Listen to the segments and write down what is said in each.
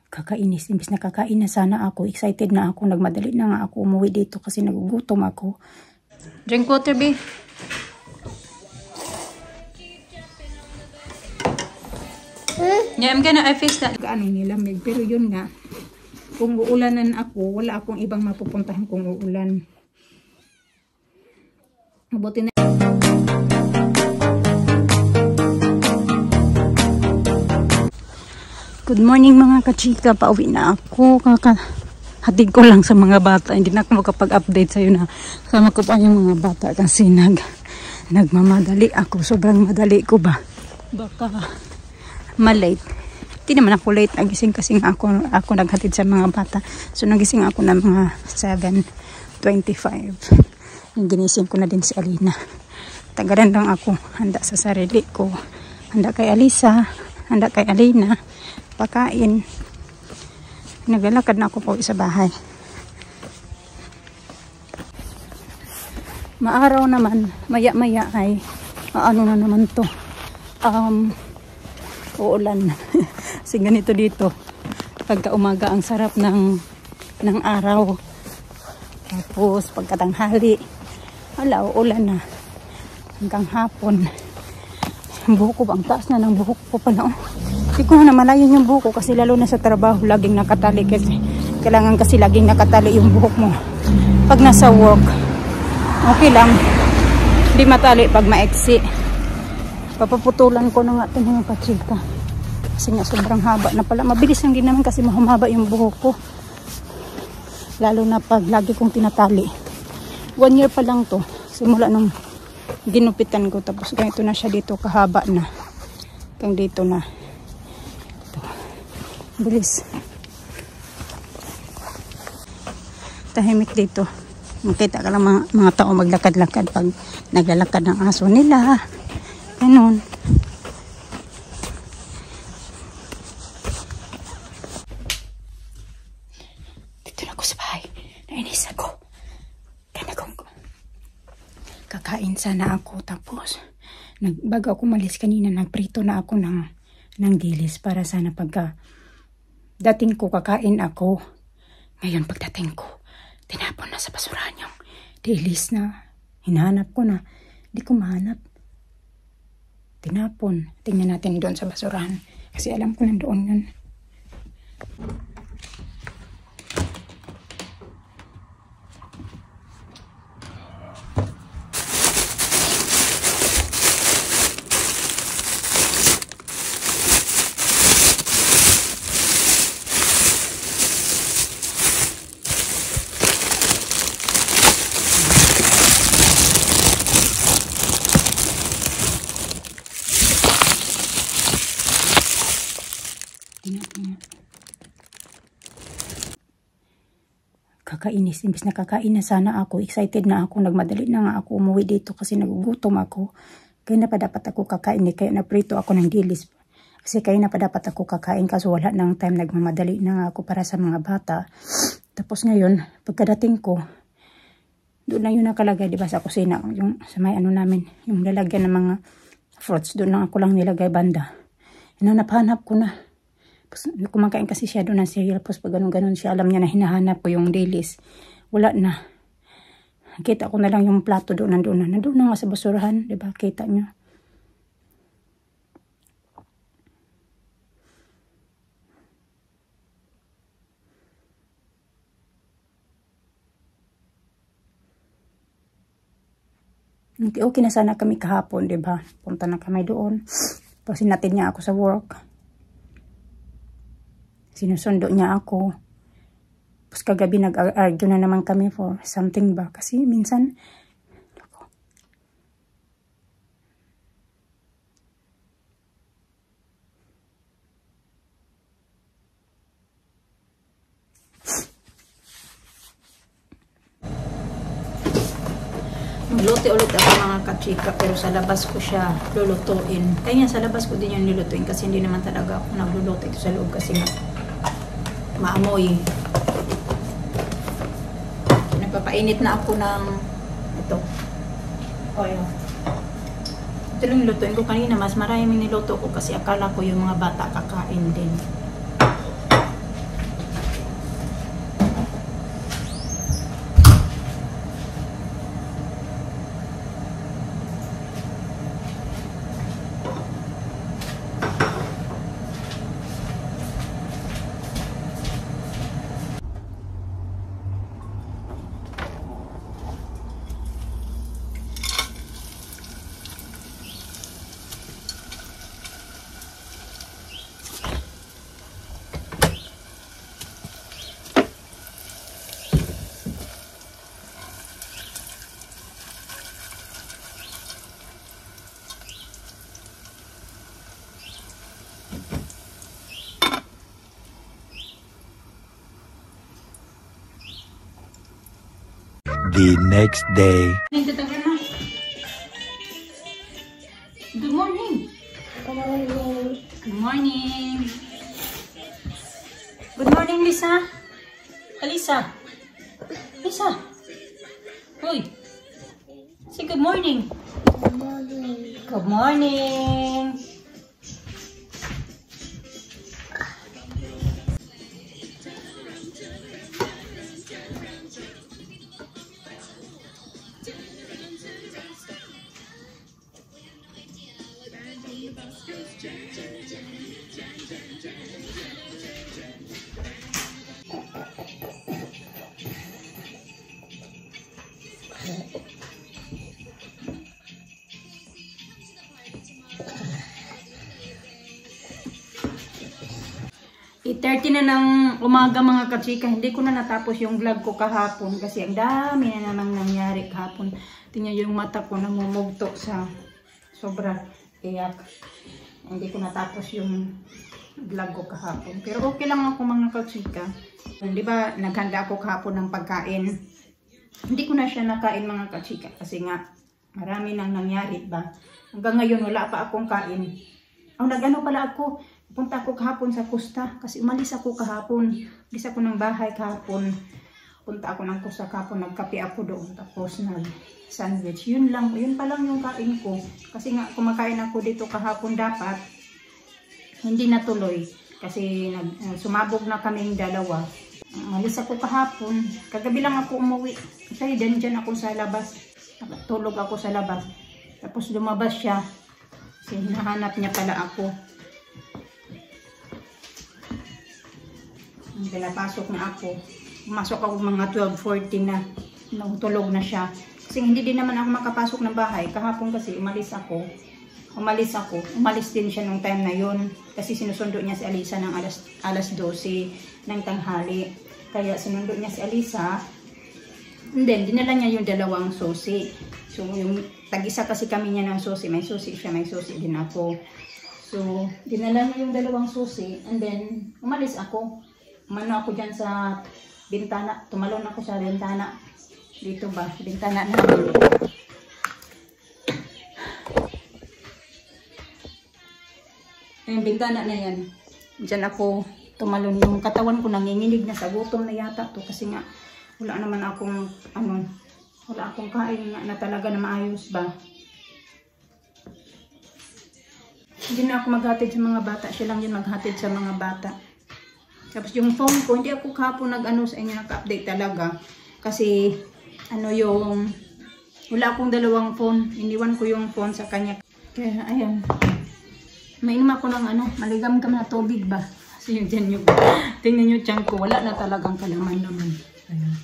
Kakainis, imbis na kakain na sana ako, excited na ako, nagmadali na nga ako umuwi dito kasi nagugutom ako. Drink water, be. Yeah, I'm gonna face that. Ano nilamig, pero yun nga, kung uulanan ako, wala akong ibang mapupuntahan kung uulan. Mabuti na. Good morning mga kachika, pauwi na ako. Hatid ko lang sa mga bata. Hindi na ako makapag-update sa'yo na kasama ko pa yung mga bata kasi nagmamadali ako. Sobrang madali ko ba? Baka malate. Hindi naman ako late. Nagising kasi ako naghatid sa mga bata. So nagising ako na mga 7:25. Yung ginising ko na din si Alina. Tagaran lang ako. Handa sa sarili ko. Handa kay Alisa. Handa kay Alina. Pakain. Naglalakad na ako po sa bahay. Maaraw naman, maya-maya ay ano na naman to. Uulan. Kasi ganito dito. Pagka umaga ang sarap ng araw. Tapos pagkatanghali, wala, uulan na. Hanggang hapon. Ang buhok ko, ang taas na ng buhok ko pala. Hindi ko na namalayan yung buhok ko kasi lalo na sa trabaho laging nakatali kasi kailangan kasi laging nakatali yung buhok mo pag nasa work. Okay lang, hindi matali pag maiksi. Papaputulan ko na nga ito mga kachika kasi nga sobrang haba na pala. Mabilis lang din naman kasi mahumaba yung buhok ko, lalo na pag lagi kong tinatali. 1 year pa lang to simula nung ginupitan ko, tapos ganito na siya dito, kahaba na hanggang dito na. Bilis. Tahimik dito. Makita ka lang mga tao maglakad-lakad pag naglalakad ng aso nila. Ganun. Dito na ako sa bahay. Nainis ako. Kakain sana ako. Tapos, bago ako malis kanina, nagprito na ako ng dilis para sana pagka dating ko kakain ako. Ngayon pagdating ko, tinapon na sa basurahan yung dilis na hinahanap ko na. Hindi ko mahanap. Tinapon. Tingnan natin doon sa basurahan. Kasi alam ko nandoon yun. Kakainis, imbis na kakain na sana ako, excited na ako, nagmadali na nga ako umuwi dito kasi nagugutom ako. Kaya na pa dapat ako kakain, kaya naprito ako ng dilis. Kasi kaya na pa dapat ako kakain kaso wala nang time, nagmamadali na nga ako para sa mga bata. Tapos ngayon, pagkadating ko, doon na yun nakalagay, diba sa kusina, yung sa may ano namin, yung lalagyan ng mga fruits, doon lang ako lang nilagay banda. Hinanap-hanap ko na. Kumakain kasi siya doon ng cereal. Tapos pag ganun-ganun siya, alam niya na hinahanap ko yung dilis. Wala na. Kita ko na lang yung plato doon. Nandun na nga sa basurahan. Diba? Kita niyo. Okay na sana kami kahapon. Diba? Punta na kami doon. Tapos sinatid niya ako sa work. Sinusundo niya ako. Tapos kagabi nag-argue na naman kami for something ba. Kasi minsan, magluto ulit ako mga kachika, pero sa labas ko siya lulutuin. Kaya sa labas ko din yung lulutuin kasi hindi naman talaga ako nagluluto ito sa loob kasi maamoy. Nagpapainit na ako ng ito. Oil. Ito lang nilutuin ko kanina. Mas maraming niluto ko kasi akala ko yung mga bata kakain din. the next day. Good morning. Good morning. Good morning, Lisa. Alisa. Lisa. Uy. Say good morning. Good morning. Good morning. Thirty na ng umaga mga kachika. Hindi ko na natapos yung vlog ko kahapon kasi ang dami na namang nangyari kahapon. Tingnan yung mata ko namumugto sa sobra iyak. Hindi ko natapos yung vlog ko kahapon. Pero okay lang ako mga kachika. Di ba naghanda ako kahapon ng pagkain. Hindi ko na siya nakain mga kachika kasi nga marami nang nangyari ba. Hanggang ngayon wala pa akong kain. Nag-ano pala ako. Punta ako kahapon sa Costa kasi umalis ako kahapon. Umalis ako ng bahay kahapon. Punta ako ng Costa kahapon. Nagkape ako doon. Tapos nag-sandwich. Yun lang. Yun pa lang yung kain ko. Kasi nga kumakain ako dito kahapon dapat. Hindi natuloy. Kasi sumabog na kaming dalawa. Umalis ako kahapon. Kagabi lang ako umuwi. Kasi dyan ako sa labas. Tulog ako sa labas. Tapos lumabas siya. Kasi hinahanap niya pala ako. Pinapasok na ako. Pumasok ako mga 12:40 na. Tulog na siya. Kasi hindi din naman ako makapasok ng bahay. Kahapon kasi umalis ako. Umalis din siya nung time na yun. Kasi sinusundo niya si Alisa ng alas 12 ng tanghali. Kaya sinundo niya si Alisa. And then, dinala niya yung dalawang susi. So, yung tag-isa kasi kami niya ng susi. May susi siya, may susi din ako. So, dinala niya yung dalawang susi. And then, umalis ako. Umano ako dyan sa bintana. Tumalon ako sa bintana. Dito ba? Bintana namin. Yung bintana na yan. Dyan ako tumalon. Yung katawan ko nanginginig na sa gutom na yata to. Kasi nga, wala naman akong, wala akong kain na talaga na maayos ba. Hindi na ako maghatid sa mga bata. Siya lang yun maghatid sa mga bata. Tapos yung phone ko, hindi ako kahapon nag-ano sa inyo, naka-update talaga. Kasi, wala akong dalawang phone. Iniwan ko yung phone sa kanya. Kaya, ayan. Mainom ako ng maligam-gam na tubig ba? Kasi yun dyan yung, tingnan yung tiyan ko, wala na talagang kalaman naman. Ayan.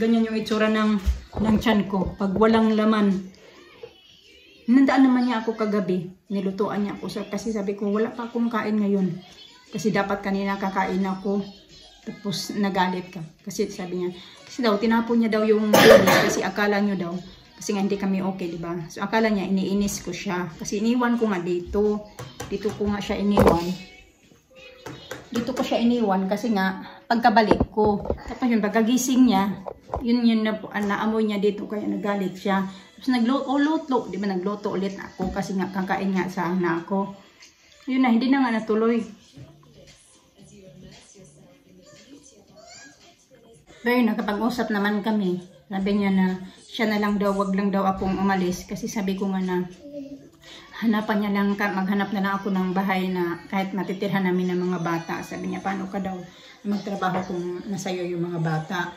Ganyan yung itsura ng tiyan ko, pag walang laman. Nandaan naman niya ako kagabi. Nilutuan niya ako. Kasi sabi ko, wala pa akong kain ngayon. Kasi dapat kanina kakain ako. Tapos nagalit ka. Kasi sabi niya, kasi daw, tinapon niya daw yung bilis. Kasi akala niyo daw, kasi nga hindi kami okay, diba? So akala niya, iniinis ko siya. Kasi iniwan ko nga dito. Dito ko nga siya iniwan. Dito ko siya iniwan kasi nga, pagkabalik ko. Tapos yung pagkagising niya, yun naamoy niya dito, kaya nagalit siya. Tapos nagluto, di ba? Nagluto ulit ako kasi nga kakain nga sana ako. Yun na, hindi na nga natuloy. Pero nakapag-usap naman kami. Sabi niya na siya na lang daw, wag lang daw akong umalis. Kasi sabi ko nga na hanapan niya lang, maghanap na lang ako ng bahay na kahit matitirhan namin ng mga bata. Sabi niya, paano ka daw magtrabaho kung nasayo yung mga bata?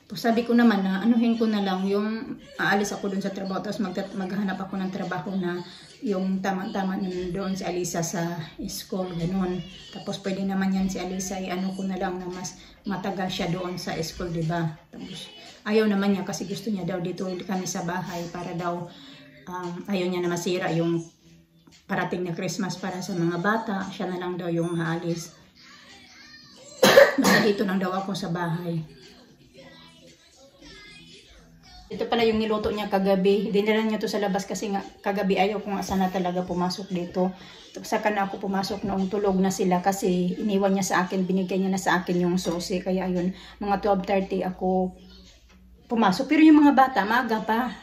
Tapos sabi ko naman na anuhin ko na lang yung aalis ako dun sa trabaho. Tapos maghanap ako ng trabaho na yung tama-tama na doon si Alisa sa school, ganun. Tapos pwede naman yan si Alisa, ano ko na lang na mas matagal siya doon sa school, diba? Tapos ayaw naman niya kasi gusto niya daw dito kami sa bahay para daw ayaw niya na masira yung parating na Christmas para sa mga bata. Siya na lang daw yung haalis. Basta dito lang daw ako sa bahay. Ito pala yung niluto niya kagabi. Dinala niya to sa labas kasi nga kagabi ayaw ko nga sana talaga pumasok dito. Saka na ako pumasok noong tulog na sila kasi iniwan niya sa akin, binigay niya na sa akin yung susi. Kaya ayun, mga 12:30 ako pumasok. Pero yung mga bata, maaga pa.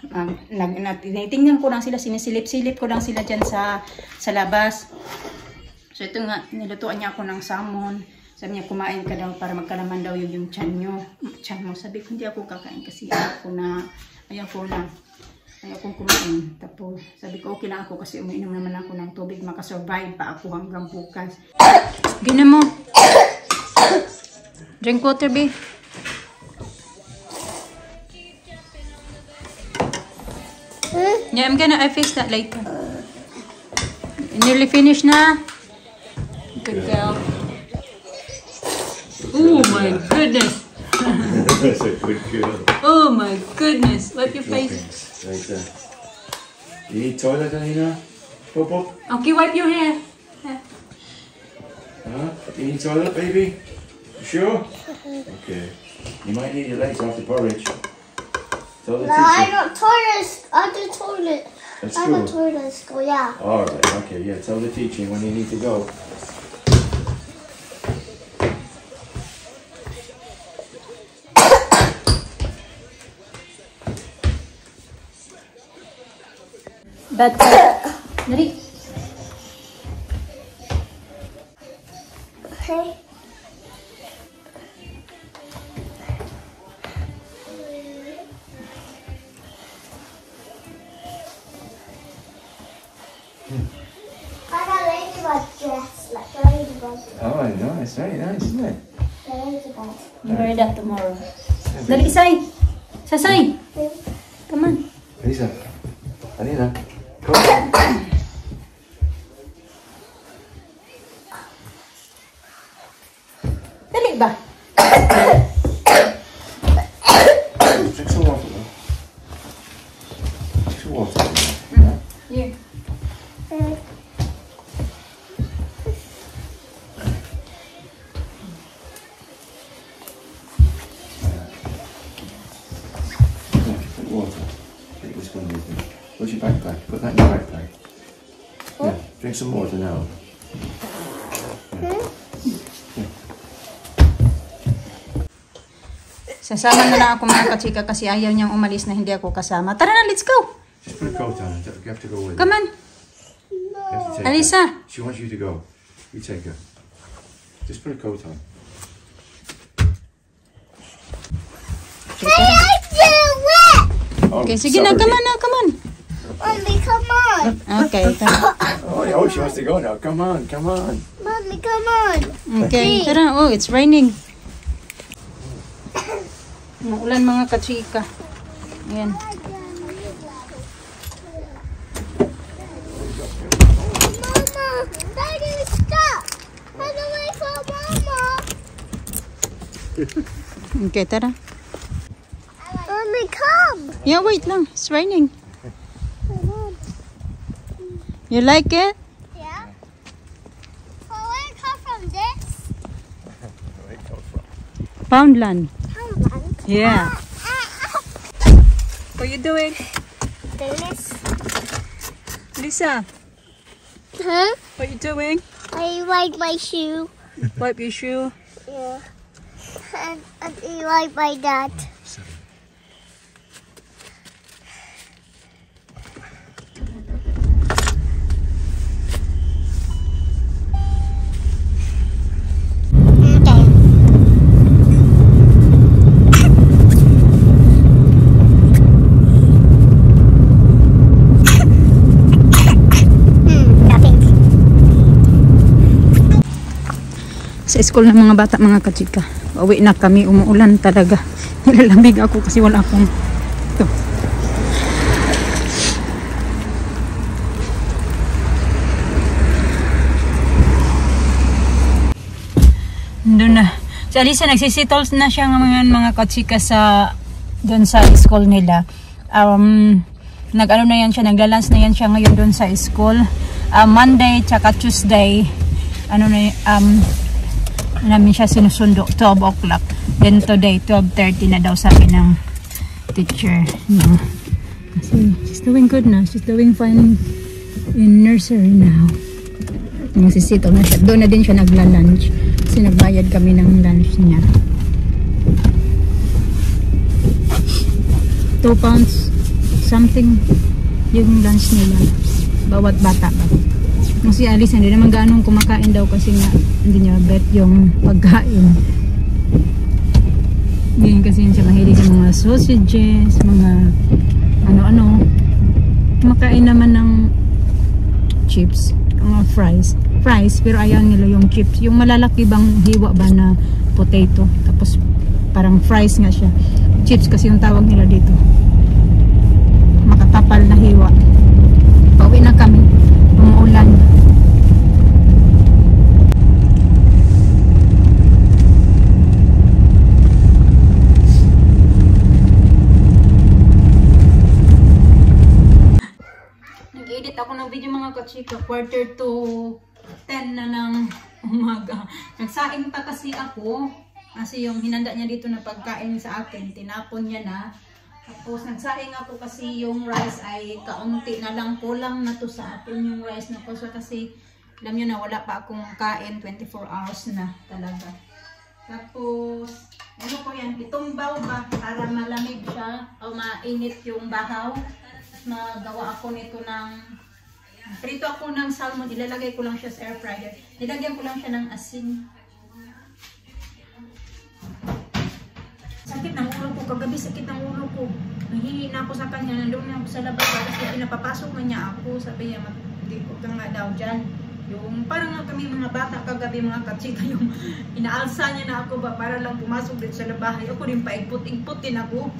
Tinitingnan ko lang sila, sinisilip-silip ko lang sila dyan sa labas. So ito nga, nilutuan niya ako ng salmon. Sabi niya, kumain ka daw para magkalaman daw yung tiyan mo. Sabi ko, hindi ako kakain kasi ayaw ko kumain. Tapos sabi ko, okay lang ako kasi umiinom naman ako ng tubig. Makasurvive pa ako hanggang bukas. Gina mo. Drink water, babe. Yeah, I fix that later. Nearly finished na. Good girl. Oh my goodness. That's a good girl. Oh my goodness. Wipe your face. Okay, right there. You need toilet, Alina? Pop up. Okay, wipe your hair. Huh? You need toilet, baby? You sure? Okay. You might need your legs after porridge. Tell the No, teacher. I got toilet. I do toilet. At I got school? toilet at school, yeah. Alright, okay, yeah. Tell the teacher when you need to go. But, Nari. Okay. I got a ladybug dress, like a ladybug. Oh, nice. Very nice, isn't it? A ladybug. You wear that tomorrow. Dali, Isay. Sasay. Come on. Lisa. Alina. Come on. Dali ba? Drink some water, though. Drink some water. Here. Drink water. Take this one with you. Where's your backpack? Put that in your backpack. Yeah, drink some water now. Sasama na lang ako mga kachika kasi ayaw niyang umalis na hindi ako kasama. Tara na, let's go. Just put a coat on. You have to go with her. Come on. You have to take Alisa. her. She wants you to go. You take her. Just put a coat on. Hey, I do it! Oh, Okay, sige na, sorry. come on na, come on. Mommy, come on. Okay, tara. Oh, she wants to go now. Come on, come on. Mommy, come on. Okay, tara. Oh, it's raining. Maulan mga kachika. Ayan. Mama, Daddy, stop. Run away from Mama. Okay, tara. Mommy, come. Yeah, wait lang. It's raining. You like it? Yeah. Well, where it come from this? Poundland. Poundland. Yeah. What you doing? This. Lisa, Huh? what you doing? I like my shoe. Wipe your shoe. Yeah. And I like my dad. Sa school ng mga bata, mga kachika. Uwi na kami, umuulan talaga. Nilalamig ako kasi wala akong ito. Doon na. Si Alisa, nagsisitol na siya ng mga kachika sa doon sa school nila. Nag-ano na yan siya, naglalans na yan siya ngayon doon sa school. Monday tsaka Tuesday, namin siya sinusundo 12 o'clock. Then today 12:30 na daw sabi ng teacher. No? Kasi she's doing good na. She's doing fine in nursery now. Masisito na siya. Doon na din siya nagla-lunch. Kasi nagbayad kami ng lunch niya. 2 pounds something yung lunch nila. Bawat bata. Kasi Alice hindi naman ganong kumakain daw kasi nga hindi niya bet yung pagkain. Ngayon kasi siya mahilig sa mga sausages, mga ano-ano. Kumakain naman ng chips, mga fries, pero ayaw nila yung chips. Yung malalaki bang hiwa ba na potato. Tapos parang fries nga siya. Chips kasi yung tawag nila dito. Makatapal na hiwa. Pauwi na kami. Umuulan. Nag-edit ako ng video mga kachika. 9:45 na ng umaga. Nagsaing pa kasi ako. Kasi yung hinanda niya dito na pagkain sa akin, tinapon niya na. Tapos nagsaing ako kasi yung rice ay kaunti na lang, kulang na to sa atin yung rice na ko. Kasi alam niyo na wala pa akong kain, 24 hours na talaga. Tapos ano ko yan, itumbaw ba para malamig siya o mainit yung bahaw. Magawa ako nito ng prito ako ng salmon, ilalagay ko lang siya sa air fryer. Nilagyan ko lang siya ng asin. Sakit ng ulo ko, kagabi sakit ng ulo ko. Nahihingi na ako sa kanya, nandun na ako sa labas kasi pinapapasok na niya ako. Sabi niya, hindi ko ka nga daw dyan. Yung parang nga kami mga bata kagabi mga katsika, yung inaalsa niya na ako ba para lang pumasok din sa labahay. Ako rin paigput-igput din ako.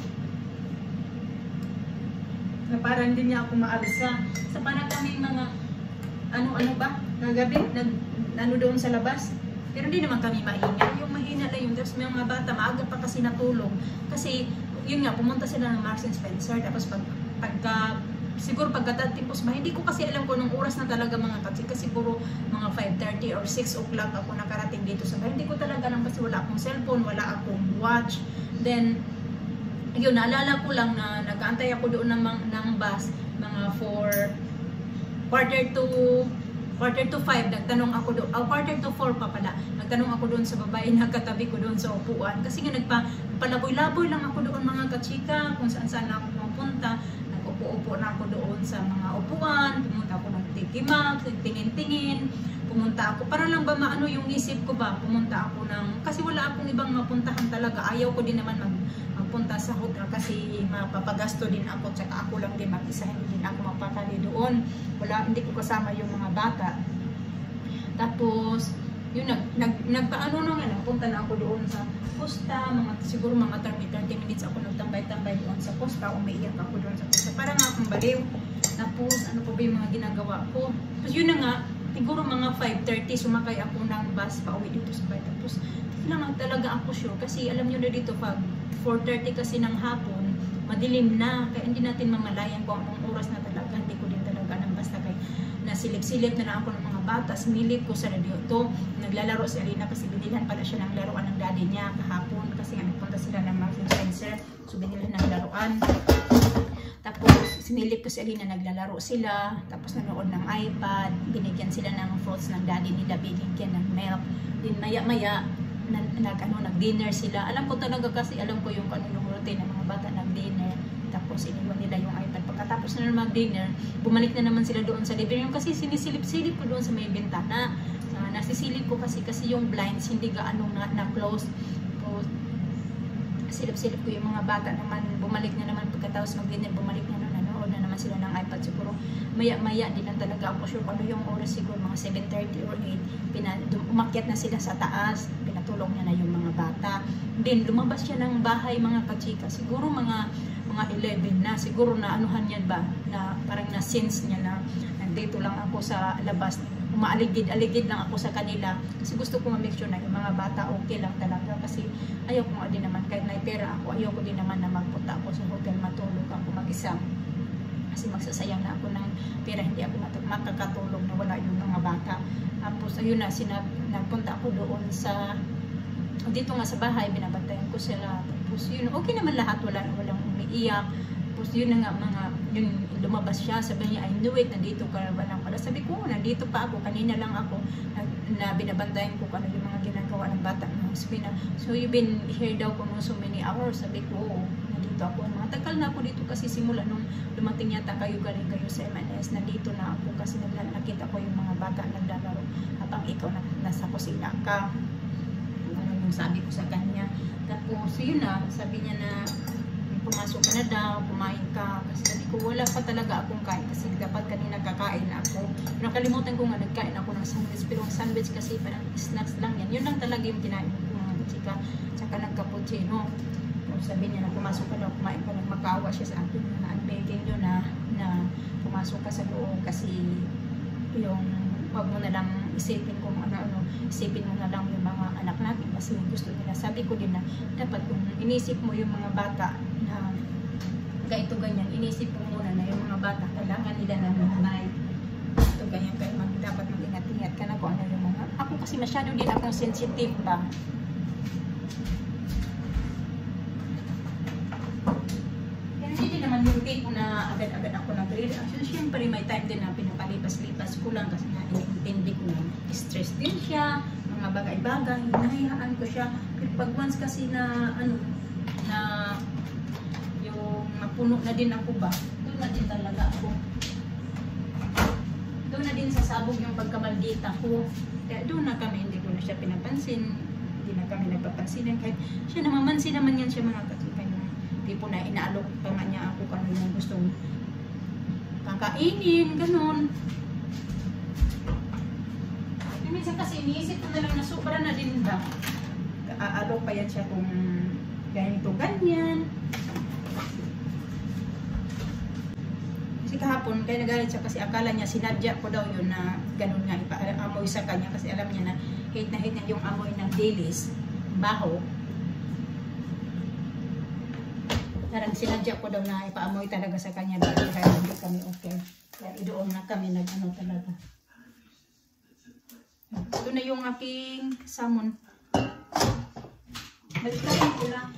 Na parang hindi niya ako maalsa. Sa parang kami mga ano-ano ba, kagabi, ano doon sa labas. Pero hindi naman kami maingay. Yung mahina na yung tapos may mga bata, maaga pa kasi natulog. Kasi, yun nga, pumunta sila ng Marks and Spencer. Tapos siguro pagkatapos ba, hindi ko kasi alam kung anong oras na talaga mga kasi siguro mga 5:30 or 6 o'clock ako nakarating dito sa bahay. Hindi ko talaga alam kasi wala akong cellphone, wala akong watch. Then, yun, naalala ko lang na nag-aantay ako doon ng bus, mga 4:45, nagtanong ako doon, 4:45 pa pala, nagtanong ako doon sa babae na katabi ko doon sa upuan. Kasi nga nagpalaboy-laboy lang ako doon mga kachika, kung saan na ako mapunta. Nag-upo-upo na ako doon sa mga upuan, pumunta ako ng tikimag, tingin-tingin, pumunta ako, para lang ba maano yung isip ko ba, pumunta ako kasi wala akong ibang mapuntahan talaga, ayaw ko din naman magpunta sa hotel kasi mapapagasto din ako, tsaka ako lang din mag-isa, hindi din ako mapakali doon. Hindi ko kasama yung mga bata. Tapos, yun, nagpaano na nga, nagpunta na ako doon sa posta, siguro mga 30 minutes ako nagtambay-tambay doon sa posta, umiiyak ako doon sa posta, para nga akong baliw. Tapos, ano pa ba yung mga ginagawa ko? Tapos, yun na nga, siguro mga 5:30, sumakay ako ng bus pa uwi dito sa bahay. Tapos, kailangan talaga ako sure, kasi alam nyo na dito, pag 4:30 kasi ng hapon, madilim na, kaya hindi natin mamalayan kung anong oras na talaga. Hindi ko din talaga nang basta kay nasilip-silip na lang ako ng mga bata. Smilip ko sa radio to, naglalaro si Alina kasi binilhan pala siya ng laruan ng daddy niya kahapon kasi nga nagpunta sila ng Marks and Spencer, so binilhan ng laruan. Tapos sinilip ko si Alina, naglalaro sila, tapos nanood ng iPad, binigyan sila ng fruits ng daddy nila, binigyan ng milk, din maya-maya nag-dinner sila. Alam ko talaga kasi alam ko yung routine ng mga bata, nag-dinner, tapos iniwan nila yung iPad. Pagkatapos na mag-dinner, bumalik na naman sila doon sa living room kasi sinisilip-silip ko doon sa may bintana. Nasisilip ko kasi yung blinds hindi gaano na-close. Silip-silip ko yung mga bata naman, bumalik na naman pagkatapos mag-dinner, bumalik na naman, nanood na naman sila ng iPad. Siguro maya-maya, di lang talaga ako sure ano yung oras, siguro mga 7:30 or 8, umakyat na sila sa taas, pinatulong niya na yung mga bata. Then lumabas siya ng bahay mga kachika, siguro mga 11 na, siguro na anuhan yan ba, na parang na-sense niya na nandito lang ako sa labas, umaaligid-aligid lang ako sa kanila kasi gusto ko ma-make sure na yung mga bata okay lang talaga, kasi ayaw ko nga din naman, kahit may pera ako, ayaw ko din naman na magpunta ako sa hotel, matulog ako mag-isa kasi magsasayang na ako ng pera, hindi ako makakatulog na wala yung mga bata. Tapos ayun na, nagpunta ako doon dito nga sa bahay, binabantayan ko sila. Tapos yun, okay naman lahat, walang umiiyak. Tapos yun na nga, yun, lumabas siya, sabi niya, I knew it, nandito ka na ba lang pala. Sabi ko, nandito pa ako, kanina lang ako, na binabantayan ko kung ano yung mga ginagawa ng bata. Sabi na, so you've been here daw kung so many hours. Sabi ko, oo, nandito ako. Mga tagal na ako dito kasi simula nung dumating yata kayo, galing kayo sa MNS, nandito na ako kasi nakita ko yung mga bata naglalaro habang ikaw nasa kusina ka. Ano yung sabi ko sa kanya. Tapos yun na, sabi niya na pumasok ka na daw, kumain ka. Kasi sabi ko, wala pa talaga akong kain kasi dapat kanina kakain ako. Pero nakalimutan ko nga, nagkain ako ng sandwich. Pero ang sandwich kasi parang snacks lang yan. Yun lang talaga yung kinain ko mga chika. Tsaka nagkapuchino. Tapos sabi niya na pumasok ka daw, kumain ka. Nagmakawa siya sa akin na I'm begging nyo na pumasok ka sa loob kasi yung wag mo na lang isipin kung ano, isipin mo na lang yung mga anak natin kasi gusto nila. Sabi ko din na dapat kung inisip mo yung mga bata na ganito ganyan, inisip mo muna na yung mga bata kailangan nila ng nanay. Ito ganyan, kaya dapat mag-ingat-ingat ka na kung ano yung mga, ako kasi masyado din akong sensitive ba. Hindi naman yung day ko na agad-agad ako nag-react. Actually, syempre may time din na pinapalipas-lipas ko lang kasi nga iniintindi ko na stress din siya, mga bagay-bagay, hinahayaan ko siya. Pero pag once kasi na, na yung mapuno na din ako ba, doon na din talaga ako. Doon na din sasabog yung pagkamaldita ko. Kaya doon na kami, hindi ko na siya pinapansin, hindi na kami nagpapansin. Kahit siya namamansin naman yan siya mga katukan. Tipo na inaalok pa nga niya ako kung ano yung gustong kakainin, ganun. Minsan kasi iniisip ko na lang na sobra na din ba. Aalok pa yan siya kung ganito, ganyan. Kasi kahapon, kaya nagalit siya kasi akala niya sinadya ko daw yun na ganun nga ipaamoy sa kanya kasi alam niya na hate niya yung amoy ng dilis, baho. Parang sinadya ko daw na ipaamoy talaga sa kanya dahil hindi kami okay. Kaya doon na kami nag-ano talaga. Ito na yung aking salmon. Balikan ko lang.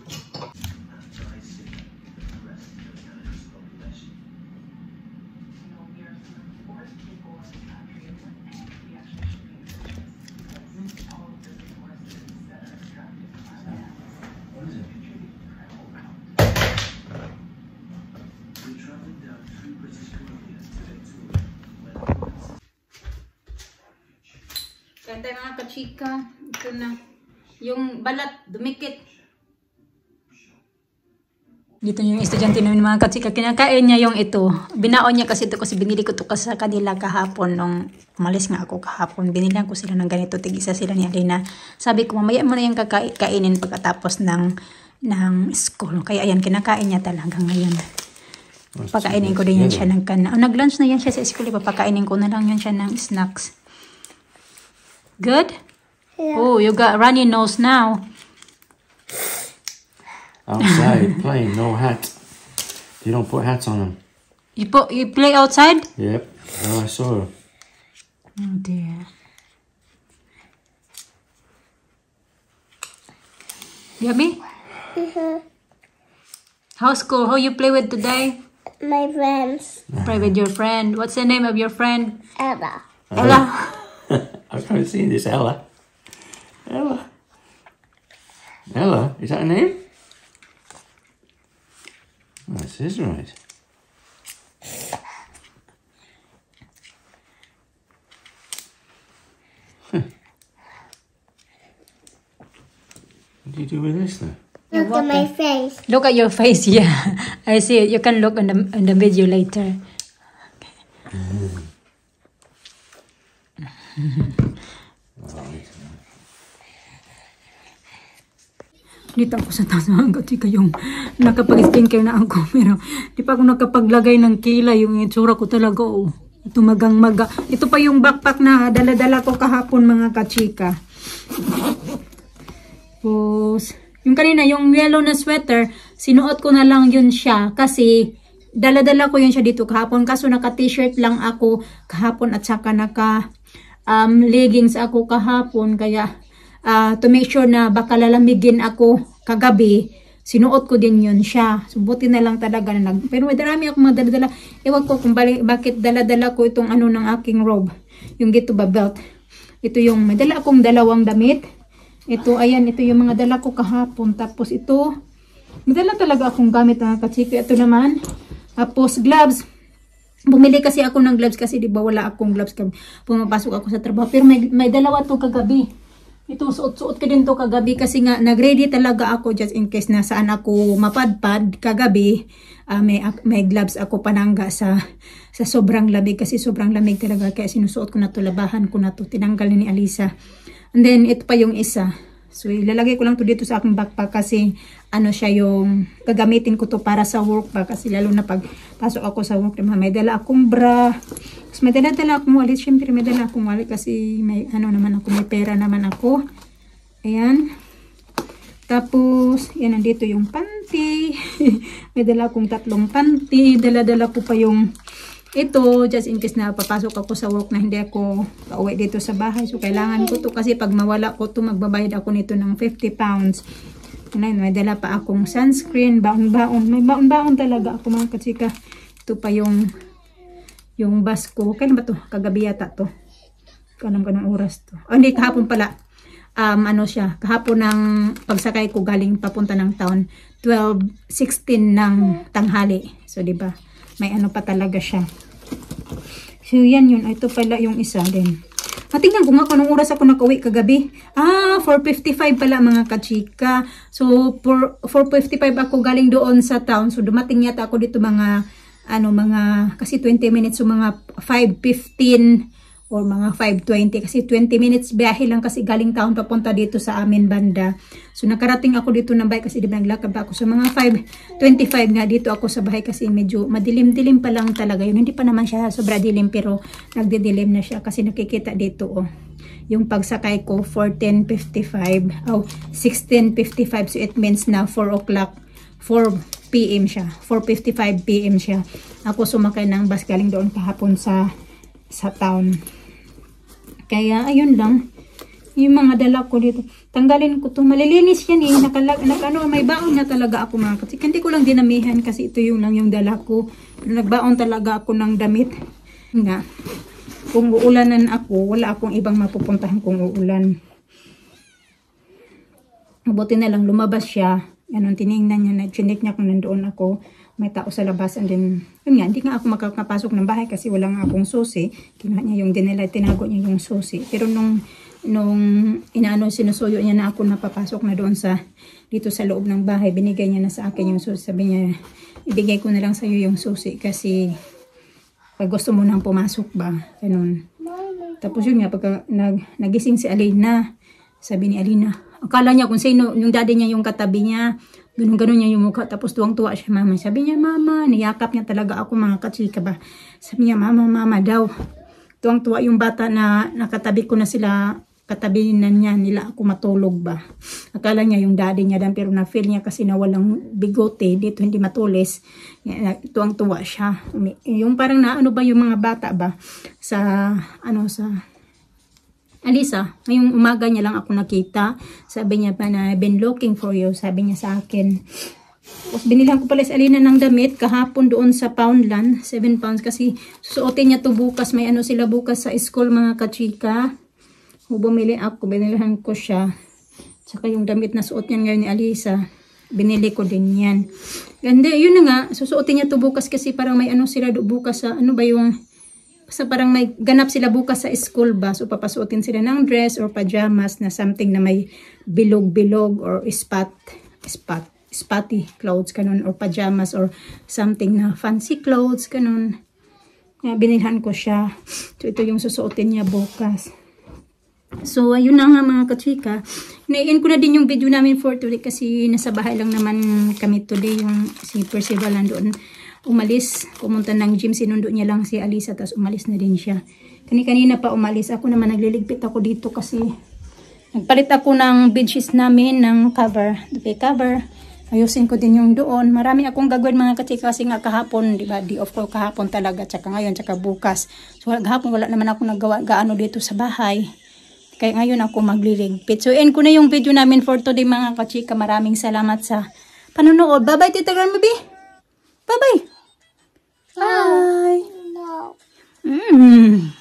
Kaya mga kachika, ito na. Yung balat, dumikit. Dito yung estudyante namin mga kachika, kinakain niya yung ito. Binaon niya kasi ito kasi binili ko ito kasi sa kanila kahapon nung umalis nga ako kahapon. Binilang ko sila ng ganito, tig-isa sila ni Alina. Sabi ko, mamaya mo na yung kainin pagkatapos ng school. Kaya ayan, kinakain niya talaga ngayon. Pakainin ko din yan siya ng kana. Nag-lunch na yan siya sa school, papakainin ko na lang yan siya ng snacks. Good? Yeah. Oh, you got runny nose now. Outside, playing, no hat. You don't put hats on them. You play outside? Yep. Oh, I saw her. Oh dear. Yummy? How's school? Who you play with today? My friends. Play with your friend. What's the name of your friend? Ella. Ella. I was trying to see this, Ella. Ella. Ella? Is that a name? Oh, this is right. What do you do with this then? Look at my face. Look at your face, yeah. I see it. You can look on the video later. Dito ako sa taas mga katika yung nakapag-skincare na ako pero di pa ako nakapaglagay ng kilay yung itsura ko talaga tumagang-maga. Ito pa yung backpack na dala-dala ko kahapon mga kachika. Tapos yung kanina yung yellow na sweater sinuot ko na lang yun siya kasi dala-dala ko yun siya dito kahapon kaso naka t-shirt lang ako kahapon at saka naka leggings ako kahapon kaya to make sure na baka lalamigin ako kagabi sinuot ko din yun siya. So, buti na lang talaga na pero may darami ako mga dala-dala. Ewan ko kung bakit dala-dala ko itong ano ng aking robe. Yung gito ba belt. Ito yung, may dala akong dalawang damit. Ito, ayan, ito yung mga dala ko kahapon. Tapos ito, may dala talaga akong gamit mga kachika. Ito naman. Tapos gloves. Bumili kasi ako ng gloves kasi di ba wala akong gloves kag pumapasok ako sa trabaho. Pero may dalawa to kagabi. Ito suot-suot ko din to kagabi kasi nga nagready talaga ako just in case na saan ako mapadpad kagabi. May gloves ako panangga sa sobrang lamig kasi sobrang lamig talaga kaya sinusuot ko na to, labahan ko na to, tinanggal ni Alisa. And then ito pa yung isa. So, ilalagay ko lang to dito sa aking backpack kasi ano siya yung gagamitin ko to para sa work ba kasi lalo na pag pasok ako sa work, diba? May dala akong bra. Tapos may dala akong wallet. Syempre may dala akong wallet kasi may ano naman ako, may pera naman ako. Ayan. Tapos, yan, nandito yung panty. May dala akong 3 panty. Dala-dala ko pa yung ito, just in case na papasok ako sa work na hindi ako pauwi dito sa bahay. So, kailangan ko to kasi pag mawala ko to, magbabayad ako nito ng 50 pounds. Ngayon, may dala pa akong sunscreen, baon-baon. May baon-baon talaga ako mga katsika. Ito pa yung bus ko. Kailan ba to? Kagabi yata to. Kanang oras to. Oh, hindi, kahapon pala. Ano siya, kahapon ng pagsakay ko galing papunta ng town. 12:16 ng tanghali. So, diba? May ano pa talaga siya. So, yan yun. Ito pala yung isa din. Tingnan ko nga kung anong oras ako nakauwi kagabi. 4:55 pala mga kachika. So, 4:55 ako galing doon sa town. So, dumating yata ako dito mga, kasi 20 minutes. So, mga 5:15 or mga 5:20. Kasi 20 minutes biyahe lang kasi galing town papunta dito sa amin banda. So, nakarating ako dito ng bahay kasi di ba naglakad ako. So, mga 5:25 nga dito ako sa bahay kasi medyo madilim-dilim pa lang talaga yun. Hindi pa naman siya sobra dilim pero nagdidilim na siya kasi nakikita dito yung pagsakay ko 14:55 16:55. So, it means na 4 p.m. siya. 4:55 p.m. siya. Ako sumakay ng bus galing doon kahapon sa town. Kaya, ayun lang. Yung mga dala ko dito. Tanggalin ko to. Malilinis yan eh. May baon na talaga ako mga kasi. Hindi ko lang dinamihan kasi ito yung lang yung dala ko. Pero nagbaon talaga ako ng damit. Nga. Kung uulanan ako, wala akong ibang mapupuntahan kung uulan. Mabuti na lang lumabas siya. Ganun, tinignan niya na. Chinik niya kung nandoon ako. May tao sa labas and then, yun nga, hindi nga ako makapasok ng bahay kasi wala nga akong susi. Kinuha niya yung dinila, tinago niya yung susi. Pero nung sinusuyo niya na ako napapasok na doon dito sa loob ng bahay, binigay niya na sa akin yung susi. Sabi niya, ibigay ko na lang sa iyo yung susi kasi pag gusto mo nang pumasok ba, ganun. Tapos yun nga, pagka nagising si Alina, sabi ni Alina, akala niya kung sino, yung daddy niya yung katabi niya, ganun-ganun niya yung mukha. Tapos tuwang-tuwa siya, mama. Sabi niya, mama, niyakap niya talaga ako mga kachika ba. Sabi niya, mama daw. Tuwang-tuwa yung bata na nakatabi ko na sila, katabi na niya, nila ako matulog ba. Akala niya yung daddy niya dan, pero na-feel niya kasi na walang bigote, dito hindi matulis. Tuwang-tuwa siya. Yung parang naano ba yung mga bata ba, sa Alisa, ngayong umaga niya lang ako nakita. Sabi niya pa na, I've been looking for you. Sabi niya sa akin. Tapos binilang ko pala sa Alina ng damit kahapon doon sa Poundland. 7 pounds kasi susuotin niya to bukas. May ano sila bukas sa school mga kachika. Bumili ako, binilahan ko siya. Tsaka yung damit na suot niya ngayon ni Alisa. Binili ko din yan. Ganda, yun na nga. Susuotin niya to bukas kasi parang may ano sila bukas sa ano ba yung... So, parang may ganap sila bukas sa school ba. So, papasuotin sila ng dress or pajamas na something na may bilog-bilog or spotty clothes, ganun. Or pajamas or something na fancy clothes, ganun. Binilhan ko siya. So, ito yung susuotin niya bukas. So, ayun na nga mga kachika. Naiin ko na din yung video namin for today kasi nasa bahay lang naman kami today. Yung si Percival nandoon. Umalis, pumunta ng gym, sinundo niya lang si Alisa, tapos umalis na din siya. Kanina pa umalis. Ako naman nagliligpit ako dito kasi nagpalit ako ng bedsheets namin ng cover. Okay, cover. Ayusin ko din yung doon. Marami akong gagawin mga kachika kasi nga kahapon, di ba? Di off ko kahapon talaga, tsaka ngayon, tsaka bukas. So, kahapon wala naman ako nagawa gaano dito sa bahay. Kaya ngayon ako magliligpit. So, end ko na yung video namin for today mga kachika. Maraming salamat sa panonood. Bye-bye, Tita Grandma B. Bye-bye. Bye. No. Mm.